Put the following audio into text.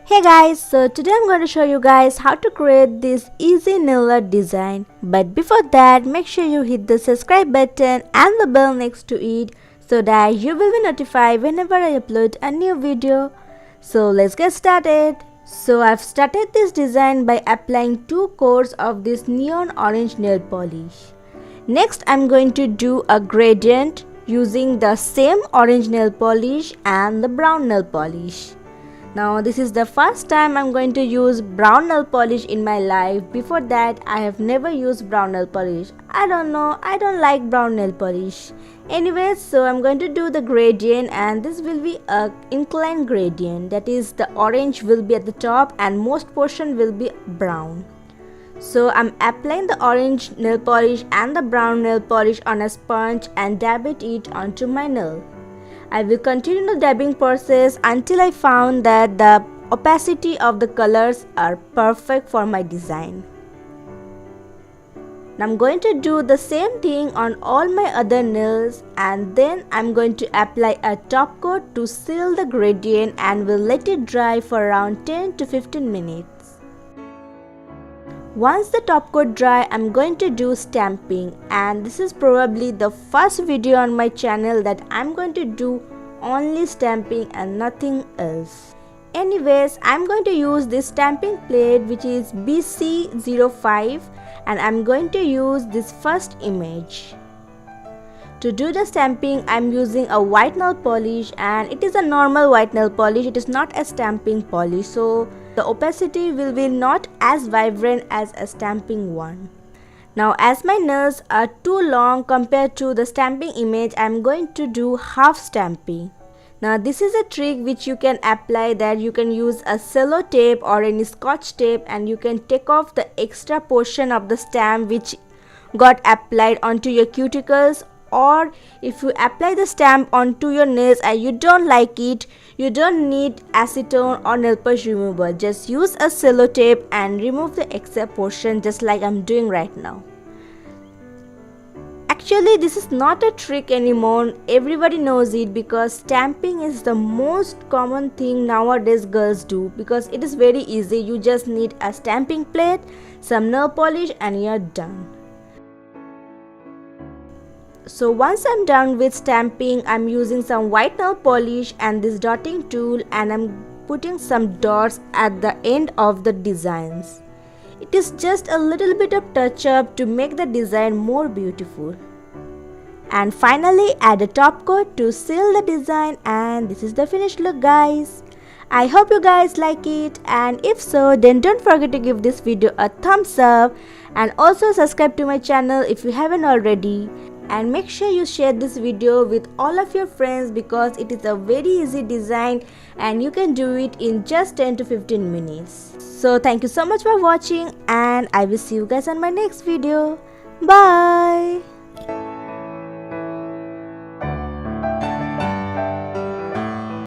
Hey guys, so today I'm going to show you guys how to create this easy nail art design. But before that, make sure you hit the subscribe button and the bell next to it so that you will be notified whenever I upload a new video. So let's get started. So I've started this design by applying 2 coats of this neon orange nail polish. Next I'm going to do a gradient using the same orange nail polish and the brown nail polish. Now this is the first time I'm going to use brown nail polish in my life. Before that I have never used brown nail polish. I don't know, I don't like brown nail polish. Anyways, so I'm going to do the gradient, and this will be a inclined gradient. That is, the orange will be at the top and most portion will be brown. So I'm applying the orange nail polish and the brown nail polish on a sponge and dab it onto my nail. I will continue the dabbing process until I found that the opacity of the colors are perfect for my design. Now I'm going to do the same thing on all my other nails, and then I'm going to apply a top coat to seal the gradient and will let it dry for around 10 to 15 minutes. Once the top coat dry, I'm going to do stamping, and this is probably the first video on my channel that I'm going to do only stamping and nothing else. Anyways, I'm going to use this stamping plate which is BC05, and I'm going to use this first image. To do the stamping, I'm using a white nail polish, and it is a normal white nail polish. It is not a stamping polish, so the opacity will be not as vibrant as a stamping one. Now as my nails are too long compared to the stamping image, I'm going to do half stamping. Now this is a trick which you can apply, that you can use a cello tape or any scotch tape, and you can take off the extra portion of the stamp which got applied onto your cuticles. Or if you apply the stamp onto your nails and you don't like it, you don't need acetone or nail polish remover. Just use a cello tape and remove the extra portion, just like I'm doing right now. Actually, this is not a trick anymore. Everybody knows it, because stamping is the most common thing nowadays girls do, because it is very easy. You just need a stamping plate, some nail polish, and you're done. So once I'm done with stamping, I'm using some white nail polish and this dotting tool, and I'm putting some dots at the end of the designs. It is just a little bit of touch up to make the design more beautiful. And finally add a top coat to seal the design, and this is the finished look, guys. I hope you guys like it, and if so, then don't forget to give this video a thumbs up and also subscribe to my channel if you haven't already. And make sure you share this video with all of your friends, because it is a very easy design and you can do it in just 10 to 15 minutes. So thank you so much for watching, and I will see you guys on my next video. Bye.